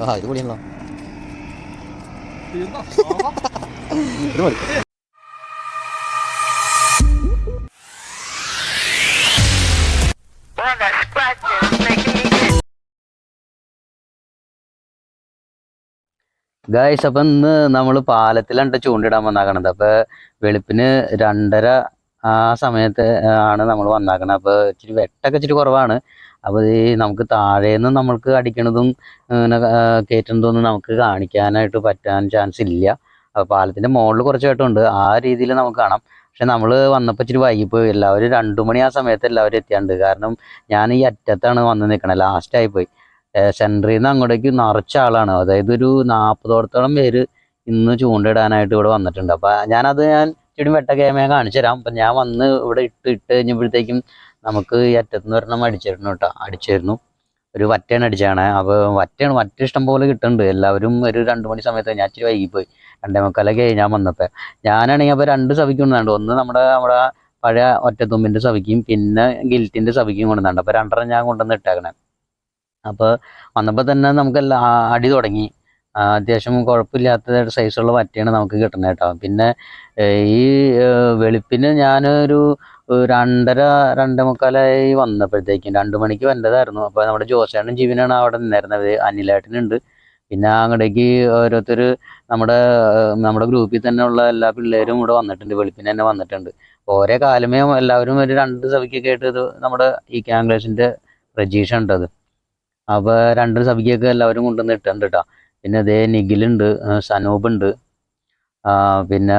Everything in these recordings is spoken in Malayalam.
ആ ഇത് പൊളിയാണല്ലോ. ഇത് മതി. ഗായ്സ്, അപ്പം ഇന്ന് നമ്മൾ പാലത്തിലാണ് ചൂണ്ടിടാൻ വന്നാക്കണത്. അപ്പോൾ വെളുപ്പിന് 2:30 ആ സമയത്ത് ആണ് നമ്മൾ വന്നാക്കണത്. അപ്പോൾ ഇച്ചിരി വെട്ടൊക്കെ ഇച്ചിരി കുറവാണ്. അപ്പോൾ ഈ നമുക്ക് താഴേന്ന് നമ്മൾക്ക് അടിക്കണതും ഇങ്ങനെ കയറ്റുന്നതൊന്നും നമുക്ക് കാണിക്കാനായിട്ട് പറ്റാൻ ചാൻസ് ഇല്ല. അപ്പോൾ പാലത്തിൻ്റെ മുകളിൽ കുറച്ച് വെട്ടമുണ്ട്, ആ രീതിയിൽ നമുക്ക് കാണാം. പക്ഷെ നമ്മൾ വന്നപ്പോൾ ഇച്ചിരി വൈകിപ്പോയി. എല്ലാവരും 2 മണി ആ സമയത്ത് എല്ലാവരും എത്തിയാണ്ട്. കാരണം ഞാൻ ഈ അറ്റത്താണ് വന്ന് നിൽക്കണത്, ലാസ്റ്റായിപ്പോയി. സെൻറ്ററിൽ നിന്ന് അങ്ങോട്ടേക്ക് നിറച്ച ആളാണ്. അതായത് ഒരു 40ഓടത്തോളം പേര് ഇന്ന് ചൂണ്ടിടാനായിട്ട് ഇവിടെ വന്നിട്ടുണ്ട്. അപ്പം ഞാൻ ഇച്ചിരി വെട്ടക്കേമയെ കാണിച്ചു തരാം. അപ്പം ഞാൻ വന്ന് ഇവിടെ ഇട്ട് കഴിഞ്ഞപ്പോഴത്തേക്കും നമുക്ക് ഈ അറ്റത്തുനിന്ന് ഒരെണ്ണം അടിച്ചിരുന്നു കേട്ടോ. അടിച്ചിരുന്നു, ഒരു വറ്റയാണ് അടിച്ചാണ്. അപ്പോൾ വറ്റ ഇഷ്ടം പോലെ കിട്ടുന്നുണ്ട്. എല്ലാവരും ഒരു 2 മണി സമയത്ത്, ഞാൻ ഇച്ചിരി വൈകിപ്പോയി, 2:45 ഞാൻ വന്നപ്പോൾ. ഞാനാണെങ്കിൽ അപ്പോൾ 2 സവിക്ക് കൊണ്ടുവന്നുണ്ട്. ഒന്ന് നമ്മുടെ പഴയ ഒറ്റത്തുമ്പിൻ്റെ സവിക്കും പിന്നെ ഗിൽറ്റിൻ്റെ സവിക്കും കൊണ്ടുവന്നുണ്ട്. അപ്പോൾ 2 ഞാൻ കൊണ്ടുവന്ന് ഇട്ടേക്കണേ. അപ്പോൾ വന്നപ്പോൾ തന്നെ നമുക്കെല്ലാം അടി തുടങ്ങി. അത്യാവശ്യം കുഴപ്പമില്ലാത്ത സൈസുള്ള വറ്റയാണ് നമുക്ക് കിട്ടുന്നത് കേട്ടോ. പിന്നെ ഈ വെളുപ്പിന് ഞാനൊരു 2:30 2:45 വന്നപ്പോഴത്തേക്കും 2 മണിക്ക് വന്നതായിരുന്നു. അപ്പോൾ നമ്മുടെ ജോസേട്ടനും ജീവനാണ് അവിടെ നിന്നായിരുന്നത്. അനിലേട്ടനുണ്ട്. പിന്നെ അങ്ങോട്ടേക്ക് ഓരോരുത്തർ നമ്മുടെ ഗ്രൂപ്പിൽ തന്നെ ഉള്ള എല്ലാ പിള്ളേരും ഇവിടെ വന്നിട്ടുണ്ട്. വെളുപ്പിന് തന്നെ വന്നിട്ടുണ്ട്. ഓരോ കാലമേ എല്ലാവരും ഒരു 2 സഭയ്ക്കൊക്കെ ആയിട്ട് ഇത് നമ്മുടെ ഈ ക്യാംഗ്ലേഴ്സിൻ്റെ പ്രജീഷ ഉണ്ടത്. അപ്പോൾ 2 സഭയ്ക്കൊക്കെ എല്ലാവരും കൊണ്ടുവന്ന് ഇട്ടുണ്ട് കേട്ടോ. പിന്നെ അതേ നിഖിലുണ്ട്, സനൂപുണ്ട്, പിന്നെ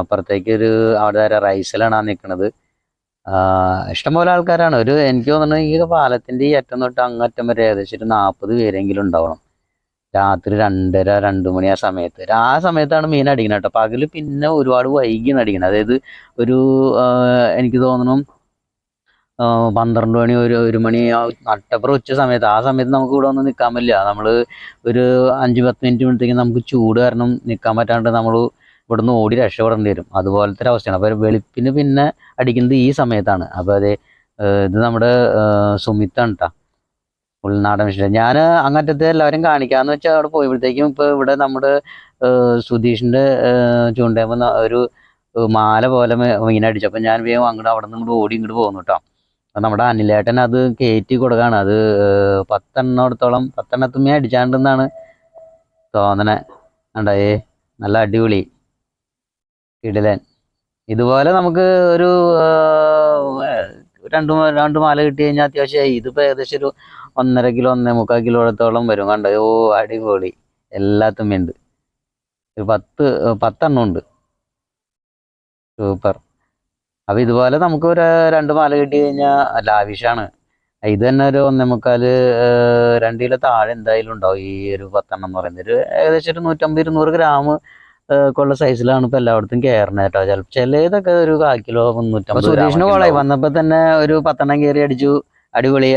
അപ്പുറത്തേക്ക് അവിടെ റൈസലാണ് നിൽക്കുന്നത്. ഇഷ്ടംപോലെ ആൾക്കാരാണ്. എനിക്ക് തോന്നുന്നത് ഈ പാലത്തിൻ്റെ ഈ അറ്റം തൊട്ട് അങ്ങറ്റം വരെ ഏകദേശം ഒരു 40 പേരെങ്കിലും ഉണ്ടാവണം. രാത്രി 2:30 2 മണി ആ സമയത്താണ് മീൻ അടിക്കുന്നത് കേട്ടോ. പകല് പിന്നെ ഒരുപാട് വൈകിയാണ് അടിക്കുന്നത്. അതായത് ഒരു എനിക്ക് തോന്നുന്നു 12 മണി 1 മണി നട്ടപ്പുറം ഉച്ച സമയത്ത്, ആ സമയത്ത് നമുക്ക് ഇവിടെ ഒന്നും നിൽക്കാൻ പറ്റില്ല. നമ്മൾ ഒരു 5-10 മിനിറ്റ് കഴിയുമ്പോഴത്തേക്കും നമുക്ക് ചൂട് കാരണം നിൽക്കാൻ പറ്റാണ്ട് നമ്മൾ ഇവിടുന്ന് ഓടി രക്ഷപ്പെടേണ്ടി വരും. അതുപോലത്തെ ഒരു അവസ്ഥയാണ്. അപ്പോൾ വെളുപ്പിന് പിന്നെ അടിക്കുന്നത് ഈ സമയത്താണ്. അപ്പോൾ ഇത് നമ്മുടെ സുമിത്താണ് കേട്ടോ, ഉൾനാടൻ വിഷയം. ഞാൻ അങ്ങറ്റത്തെ എല്ലാവരും കാണിക്കാമെന്ന് വെച്ചാൽ അവിടെ പോയപ്പോഴത്തേക്കും ഇപ്പോൾ ഇവിടെ നമ്മുടെ സുധീഷിൻ്റെ ചൂണ്ടയുമ്പോൾ ഒരു മാല പോലെ മീനടിച്ചു. അപ്പം ഞാൻ വേഗം അവിടെ നിന്ന് ഇങ്ങോട്ട് ഓടി ഇങ്ങോട്ട് പോകുന്നു കേട്ടോ. നമ്മുടെ അനിലേട്ടൻ അത് കയറ്റി കൊടുക്കുകയാണ്. അത് 10 എണ്ണത്തുമ്മേ അടിച്ചാണ്ടെന്നാണ് തോന്നണേ. ഉണ്ടായേ നല്ല അടിപൊളി കിടിലൻ. ഇതുപോലെ നമുക്ക് ഒരു 2 മാല കിട്ടി കഴിഞ്ഞാൽ അത്യാവശ്യമായി. ഇതിപ്പോൾ ഏകദേശം ഒരു 1.5 കിലോ 1.25 കിലോത്തോളം വരും. കണ്ടോ, അടിപൊളി. എല്ലാ തുമ്മിയുണ്ട്, ഒരു 10 എണ്ണം ഉണ്ട്. സൂപ്പർ. അപ്പോൾ ഇതുപോലെ നമുക്ക് ഒരു 2 മാല കിട്ടി കഴിഞ്ഞാൽ ലാവിഷാണ്. ഇത് തന്നെ ഒരു 1.25 2 കിലോ താഴെ എന്തായാലും ഉണ്ടാവും ഈ ഒരു 10 എണ്ണം എന്ന് പറയുന്നത്. ഏകദേശം ഒരു 150-200 ഗ്രാം ഉള്ള സൈസിലാണ് ഇപ്പോൾ എല്ലായിടത്തും കയറുന്നത് കേട്ടോ. ചിലതൊക്കെ ഒരു 1/4 കിലോ 350. സുരേഷിന് കോളായി വന്നപ്പോൾ തന്നെ ഒരു 10 എണ്ണം കയറി അടിച്ചു. അടിപൊളി.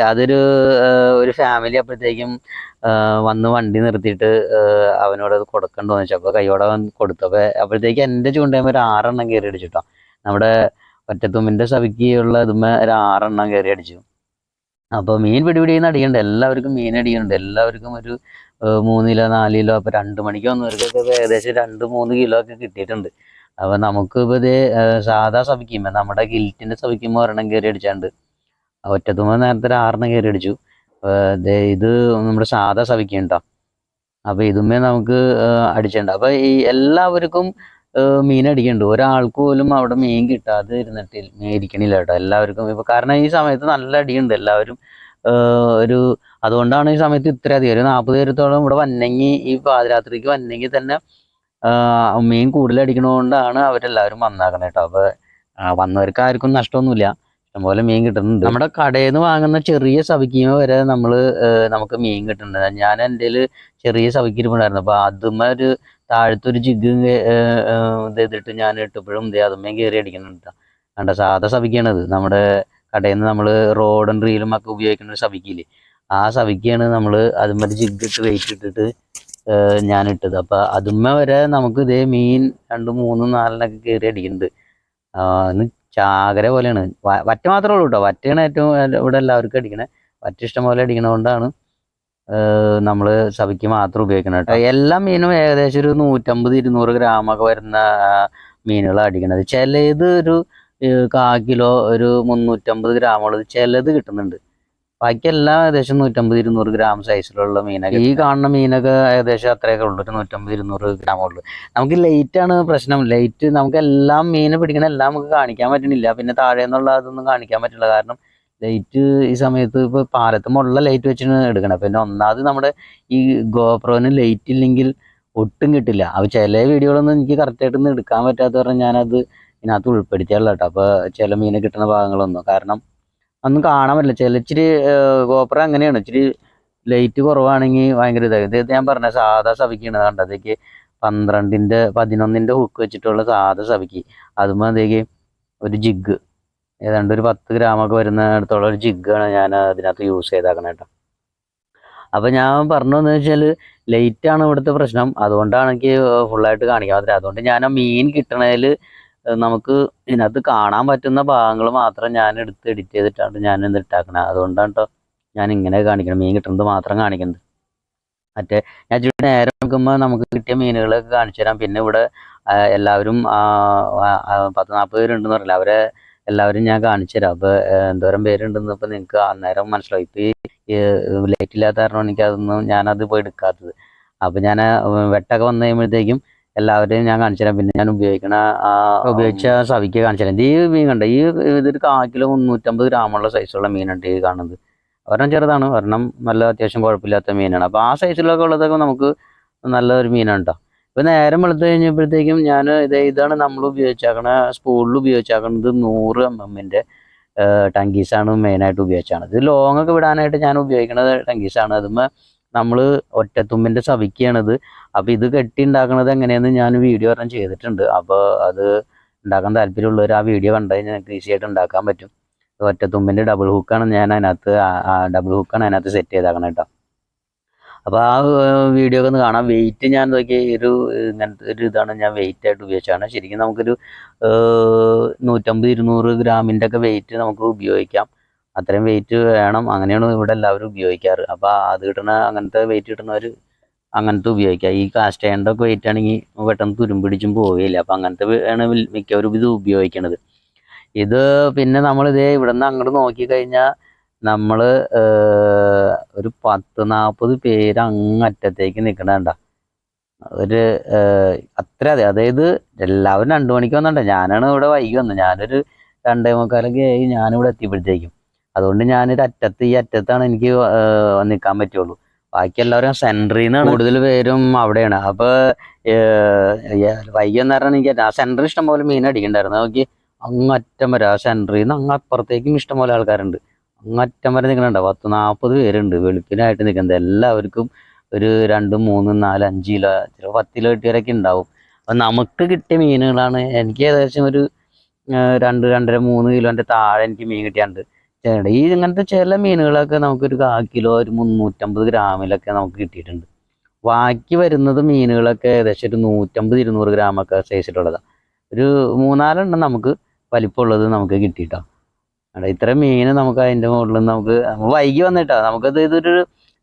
ഒരു ഫാമിലി അപ്പോഴത്തേക്കും വന്ന് വണ്ടി നിർത്തിയിട്ട് അവനോട് അത് കൊടുക്കണ്ടോന്ന് വെച്ചാൽ അപ്പോൾ കൈയോടെ കൊടുത്തപ്പോൾ അപ്പോഴത്തേക്ക് എൻ്റെ ചൂണ്ടയുമ്പോൾ ഒരു 6 എണ്ണം കയറി അടിച്ചിട്ടോ. നമ്മുടെ ഒറ്റത്തുമ്പിൻ്റെ സവിക്കുള്ള ഇതുമ്മേ ഒരു 6 എണ്ണം കയറി അടിച്ചു. അപ്പോൾ മീൻ പിടിപിടിയെന്ന് അടിക്കണ്ട, എല്ലാവർക്കും മീൻ അടിക്കുന്നുണ്ട്. എല്ലാവർക്കും ഒരു 3 കിലോ 4 കിലോ. അപ്പോൾ 2 മണിക്ക് വന്നവർക്കൊക്കെ ഏകദേശം 2-3 കിലോ ഒക്കെ കിട്ടിയിട്ടുണ്ട്. അപ്പോൾ നമുക്ക് ഇപ്പോൾ ഇത് സാധാ സവിക്കുമ്പോൾ നമ്മുടെ ഗിൽറ്റിൻ്റെ സവിക്കുമ്പോൾ 1 എണ്ണം കയറി അടിച്ചാണ്ട്. ഒറ്റത്തുമ്പോൾ നേരത്തെ ഒരു 6 എണ്ണം കയറി അടിച്ചു. ഇത് നമ്മുടെ സാധാ സവിക്കുണ്ടോ. അപ്പോൾ ഇതുമ്മേ നമുക്ക് അടിച്ചിട്ടുണ്ട്. അപ്പോൾ ഈ എല്ലാവർക്കും മീൻ അടിക്കുന്നുണ്ട്. ഒരാൾക്ക് പോലും അവിടെ മീൻ കിട്ടാതെ ഇരിക്കണില്ല കേട്ടോ. എല്ലാവർക്കും ഇപ്പോൾ കാരണം ഈ സമയത്ത് നല്ല അടിയുണ്ട്. എല്ലാവരും അതുകൊണ്ടാണ് ഈ സമയത്ത് ഇത്രയധികം ഒരു 40 പേരത്തോളം ഇവിടെ വന്നെങ്കിൽ, ഈ പാതിരാത്രിക്ക് വന്നെങ്കിൽ തന്നെ മീൻ കൂടുതൽ അടിക്കണതുകൊണ്ടാണ് അവരെല്ലാവരും വന്നാക്കണം കേട്ടോ. അപ്പോൾ വന്നവർക്ക് ആർക്കും നഷ്ടമൊന്നുമില്ല, ഇഷ്ടംപോലെ മീൻ കിട്ടുന്നുണ്ട്. നമ്മുടെ കടയിൽ നിന്ന് വാങ്ങുന്ന ചെറിയ സവിക്കുമ വരെ നമുക്ക് മീൻ കിട്ടുന്നുണ്ട്. ഞാൻ എൻ്റെ ചെറിയ സവിക്കിരിപ്പുണ്ടായിരുന്നു. അപ്പോൾ അതുമ്മ ഒരു താഴത്തൊരു ജിഗ് ചെയ്തിട്ട് ഞാൻ ഇട്ടപ്പോഴും അതുമ്മേ കയറി അടിക്കുന്നുണ്ട്. കണ്ട സാധാ സവിക്കാണത്. നമ്മുടെ കടയിൽ നിന്ന് നമ്മൾ റോഡും റീലും ഒക്കെ ഉപയോഗിക്കുന്ന ഒരു സവിക്കില്ലേ, ആ സവിക്കാണ് നമ്മൾ അതുമ്മ ജിഗ് ഇട്ട് വെയിറ്റ് ഇട്ടിട്ട് ഞാൻ ഇട്ടത്. അപ്പോൾ അതുമ്മ വരെ നമുക്ക് ഇതേ മീൻ 2, 3, 4 കയറി അടിക്കുന്നുണ്ട്. ചാകര പോലെയാണ്. വറ്റ മാത്രമേ ഉള്ളൂ കേട്ടോ. വറ്റയാണ് ഏറ്റവും ഇവിടെ എല്ലാവർക്കും അടിക്കണേ. വറ്റ ഇഷ്ടം പോലെ അടിക്കണതുകൊണ്ടാണ് നമ്മൾ സഭയ്ക്ക് മാത്രം ഉപയോഗിക്കണം കേട്ടോ. എല്ലാ മീനും ഏകദേശം ഒരു 150-200 ഗ്രാമൊക്കെ വരുന്ന മീനുകളാണ് അടിക്കണത്. ചിലത് ഒരു 1/4 കിലോ ഒരു 350 ഗ്രാമുള്ളത് ചിലത് കിട്ടുന്നുണ്ട്. ബാക്കി എല്ലാം ഏകദേശം 150-200 ഗ്രാം സൈസിലുള്ള മീനൊക്കെ. ഈ കാണുന്ന മീനൊക്കെ ഏകദേശം അത്രയൊക്കെ ഉള്ളൂ, ഒരു 150-200 ഗ്രാമുള്ളൂ. നമുക്ക് ലൈറ്റാണ് പ്രശ്നം. ലൈറ്റ് നമുക്ക് എല്ലാം മീൻ പിടിക്കണ എല്ലാം നമുക്ക് കാണിക്കാൻ പറ്റണില്ല. പിന്നെ താഴെ നിന്നുള്ള അതൊന്നും കാണിക്കാൻ പറ്റില്ല. കാരണം ലൈറ്റ് ഈ സമയത്ത് ഇപ്പോൾ പാലത്തുമുള്ള ലൈറ്റ് വെച്ചാണ് എടുക്കണം. പിന്നെ ഒന്നാമത് നമ്മുടെ ഈ ഗോപ്രോന് ലൈറ്റ് ഇല്ലെങ്കിൽ ഒട്ടും കിട്ടില്ല. അപ്പോൾ ചില വീഡിയോകളൊന്നും എനിക്ക് കറക്റ്റായിട്ടൊന്നും എടുക്കാൻ പറ്റാത്ത പറഞ്ഞാൽ ഞാനത് ഇതിനകത്ത് ഉൾപ്പെടുത്തിയാലുള്ള കേട്ടോ. അപ്പോൾ ചില മീനെ കിട്ടുന്ന ഭാഗങ്ങളൊന്നും കാരണം ഒന്നും കാണാൻ പറ്റില്ല. ഇച്ചിരി ഗോപ്രോ അങ്ങനെയാണ്, ഇച്ചിരി ലൈറ്റ് കുറവാണെങ്കിൽ ഭയങ്കര ഇതായത്. ഇത് ഞാൻ പറഞ്ഞ സാധാ സഭയ്ക്കാണ് കണ്ടതേക്ക് 11-ന്റെ ഹുക്ക് വെച്ചിട്ടുള്ള സാധാ സഭയ്ക്ക്. അതുമ്പോൾ അതേക്ക് ഒരു ജിഗ് ഏതാണ്ട് ഒരു 10 ഗ്രാമൊക്കെ വരുന്നിടത്തോളം ഒരു ജിഗാണ് ഞാൻ അതിനകത്ത് യൂസ് ചെയ്തേക്കണം കേട്ടോ. അപ്പോൾ ഞാൻ പറഞ്ഞതെന്ന് വെച്ചാൽ ലൈറ്റാണ് ഇവിടുത്തെ പ്രശ്നം. അതുകൊണ്ടാണ് എനിക്ക് ഫുള്ളായിട്ട് കാണിക്കാൻ പറ്റില്ല. അതുകൊണ്ട് ഞാൻ ആ മീൻ കിട്ടണതിൽ നമുക്ക് ഇതിനകത്ത് കാണാൻ പറ്റുന്ന ഭാഗങ്ങൾ മാത്രം ഞാൻ എടുത്ത് എഡിറ്റ് ചെയ്തിട്ടാണ് ഞാൻ ഇത് ഇട്ടാക്കണത്. അതുകൊണ്ടാണ് കേട്ടോ ഞാൻ ഇങ്ങനെ കാണിക്കണം, മീൻ കിട്ടുന്നത് മാത്രം കാണിക്കുന്നത്. മറ്റേ ഞാൻ ഇച്ചിരി നേരം നോക്കുമ്പോൾ നമുക്ക് കിട്ടിയ മീനുകളൊക്കെ കാണിച്ചു തരാം. പിന്നെ ഇവിടെ എല്ലാവരും 10-40 പേരുണ്ടെന്ന് പറഞ്ഞില്ല, അവരെ എല്ലാവരും ഞാൻ കാണിച്ചു തരാം. അപ്പോൾ എന്തോരം പേരുണ്ടെന്ന് ഇപ്പോൾ നിങ്ങൾക്ക് അന്നേരം മനസ്സിലാവും. ഇപ്പോൾ ഈ ലൈറ്റ് ഇല്ലാത്ത കാരണം എനിക്ക് ഞാനത് പോയി എടുക്കാത്തത്. അപ്പോൾ ഞാൻ വെട്ടൊക്കെ വന്നു കഴിയുമ്പോഴത്തേക്കും എല്ലാവരെയും ഞാൻ കാണിച്ചു തരാം. പിന്നെ ഞാൻ ഉപയോഗിച്ച സവിക്ക് കാണിച്ചു തരാം. ഈ മീൻ കണ്ട ഇതൊരു 1/4 കിലോ 350 ഗ്രാമുള്ള സൈസുള്ള മീനുണ്ട് ഈ കാണുന്നത്. ഒരെണ്ണം ചെറുതാണ്, ഒരെണ്ണം നല്ല അത്യാവശ്യം കുഴപ്പമില്ലാത്ത മീനാണ്. അപ്പോൾ ആ സൈസിലൊക്കെ ഉള്ളതൊക്കെ നമുക്ക് നല്ലൊരു മീനാണ് കേട്ടോ. ഇപ്പോൾ നേരം വെളുത്ത് കഴിഞ്ഞപ്പോഴത്തേക്കും ഞാൻ ഇതാണ് നമ്മൾ സ്പൂളിൽ ഉപയോഗിച്ചാക്കുന്നത് 100 mm ടങ്കീസാണ് മെയിനായിട്ട് ഉപയോഗിച്ചാണ്. ഇത് ലോങ് ഒക്കെ വിടാനായിട്ട് ഞാൻ ഉപയോഗിക്കുന്നത് ടങ്കീസാണ്. അതുമ്പോൾ നമ്മൾ ഒറ്റത്തുമ്പിൻ്റെ സവിക്കാണിത്. അപ്പോൾ ഇത് കെട്ടി ഉണ്ടാക്കുന്നത് എങ്ങനെയാണെന്ന് ഞാൻ വീഡിയോ ഒരെണ്ണം ചെയ്തിട്ടുണ്ട്. അപ്പോൾ അത് ഉണ്ടാക്കാൻ താല്പര്യമുള്ളവർ ആ വീഡിയോ കണ്ടു കഴിഞ്ഞാൽ നിങ്ങൾക്ക് ഈസി ആയിട്ട് ഉണ്ടാക്കാൻ പറ്റും. ഒറ്റത്തുമ്പിൻ്റെ ഡബിൾ ഹുക്കാണ് അതിനകത്ത് സെറ്റ് ചെയ്തേക്കണം കേട്ടോ. അപ്പോൾ ആ വീഡിയോ ഒക്കെ ഒന്ന് കാണാം. വെയിറ്റ് ഞാൻ നോക്കി ഇങ്ങനത്തെ ഒരു ഇതാണ് ഞാൻ വെയിറ്റ് ആയിട്ട് ഉപയോഗിച്ചാണ്. ശരിക്കും നമുക്കൊരു 150-200 ഗ്രാമിൻ്റെ ഒക്കെ വെയിറ്റ് നമുക്ക് ഉപയോഗിക്കാം. അത്രയും വെയിറ്റ് വേണം, അങ്ങനെയാണ് ഇവിടെ എല്ലാവരും ഉപയോഗിക്കാറ്. അപ്പോൾ അത് അങ്ങനത്തെ വെയിറ്റ് കിട്ടുന്നവർ അങ്ങനത്തെ ഉപയോഗിക്കുക. ഈ കാസ്റ്റ് അയണിൻ്റെ ഒക്കെ വെയിറ്റ് ആണെങ്കിൽ പെട്ടെന്ന് തുരുമ്പിടിച്ചും പോവുകയില്ല. അപ്പോൾ അങ്ങനത്തെ ആണ് മിക്കവരും ഇത് ഉപയോഗിക്കണത്. ഇത് പിന്നെ നമ്മളിതേ ഇവിടെ നിന്ന് അങ്ങോട്ട് നോക്കിക്കഴിഞ്ഞാൽ നമ്മൾ ഒരു 10-40 പേര് അങ്ങറ്റത്തേക്ക് നിൽക്കണണ്ട. ഒരു അതായത് എല്ലാവരും 2 മണിക്ക് വന്നിട്ടുണ്ട്. ഞാനാണ് ഇവിടെ വൈകി വന്നത്. ഞാനൊരു 2:45 ആയി ഞാനിവിടെ എത്തിയപ്പോഴത്തേക്കും. അതുകൊണ്ട് ഈ അറ്റത്താണ് എനിക്ക് നിൽക്കാൻ പറ്റുള്ളൂ. ബാക്കി എല്ലാവരും സെൻറ്ററിൽ നിന്നാണ് കൂടുതൽ പേരും അവിടെയാണ്. അപ്പോൾ വൈകി വന്നേരം എനിക്ക് ആ സെൻറ്ററിൽ ഇഷ്ടംപോലെ മീൻ അടിക്കണ്ടായിരുന്നു. നോക്കി അങ്ങറ്റം വരെ ആ സെൻറ്ററിൽ നിന്ന് അപ്പുറത്തേക്കും ഇഷ്ടംപോലെ ആൾക്കാരുണ്ട്. അങ്ങറ്റം വരെ നിൽക്കണുണ്ട്. 10-40 പേരുണ്ട് വെളുപ്പിനായിട്ട് നിൽക്കുന്നത്. എല്ലാവർക്കും ഒരു 2, 3, 4, 5 കിലോ ചിലപ്പോൾ 10 കിലോ കിട്ടിയവരൊക്കെ ഉണ്ടാവും. അപ്പം നമുക്ക് കിട്ടിയ മീനുകളാണ്. എനിക്ക് ഏകദേശം ഒരു 2, 2.5, 3 കിലോൻ്റെ താഴെ എനിക്ക് മീൻ കിട്ടിയാണ്ട്. ഇങ്ങനത്തെ ചില മീനുകളൊക്കെ നമുക്കൊരു 1/4 കിലോ ഒരു 350 ഗ്രാമിലൊക്കെ നമുക്ക് കിട്ടിയിട്ടുണ്ട്. ബാക്കി വരുന്നത് മീനുകളൊക്കെ ഏകദേശം ഒരു 150-200 ഗ്രാമൊക്കെ സൈസിലുള്ളതാണ്. ഒരു 3-4 നമുക്ക് വലിപ്പമുള്ളത് നമുക്ക് കിട്ടിയിട്ടോ. ഇത്രയും മീൻ നമുക്ക് അതിൻ്റെ മുകളിൽ നമ്മൾ വൈകി വന്നിട്ടാ നമുക്കത് ഇതൊരു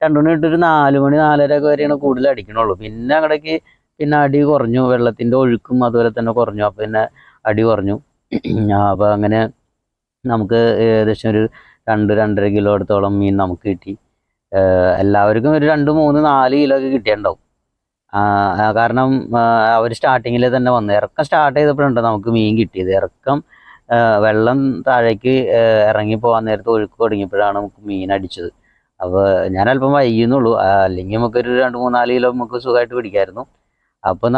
2 മണി തൊട്ട് ഒരു 4 മണി 4:30 ഒക്കെ വരെയാണ് കൂടുതൽ അടിക്കണുള്ളൂ. പിന്നെ അങ്ങടേക്ക് അടി കുറഞ്ഞു, വെള്ളത്തിൻ്റെ ഒഴുക്കും അതുപോലെ തന്നെ കുറഞ്ഞു. അപ്പോൾ പിന്നെ അടി കുറഞ്ഞു. അപ്പോൾ അങ്ങനെ നമുക്ക് ഏകദേശം ഒരു 2-2.5 കിലോ അടുത്തോളം മീൻ നമുക്ക് കിട്ടി. എല്ലാവർക്കും ഒരു 2, 3, 4 കിലോ ഒക്കെ കിട്ടിയിട്ടുണ്ടാവും. കാരണം അവർ സ്റ്റാർട്ടിങ്ങിൽ തന്നെ ഇറക്കം സ്റ്റാർട്ട് ചെയ്തപ്പോഴുണ്ട് നമുക്ക് മീൻ കിട്ടിയത്. വെള്ളം താഴേക്ക് ഇറങ്ങി പോകാൻ നേരത്ത് ഒഴുക്ക് തുടങ്ങിയപ്പോഴാണ് നമുക്ക് മീൻ അടിച്ചത്. അപ്പോൾ ഞാൻ അല്പം വൈകുന്നുള്ളൂ, അല്ലെങ്കിൽ നമുക്കൊരു 2, 3, 4 കിലോ നമുക്ക് സുഖമായിട്ട് പിടിക്കായിരുന്നു. അപ്പോൾ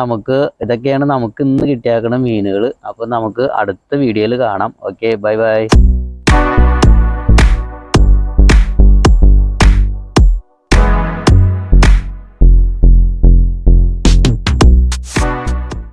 ഇതൊക്കെയാണ് നമുക്ക് ഇന്ന് കിട്ടിയേക്കുന്ന മീനുകൾ. അപ്പോൾ നമുക്ക് അടുത്ത വീഡിയോയിൽ കാണാം. Okay, bye bye.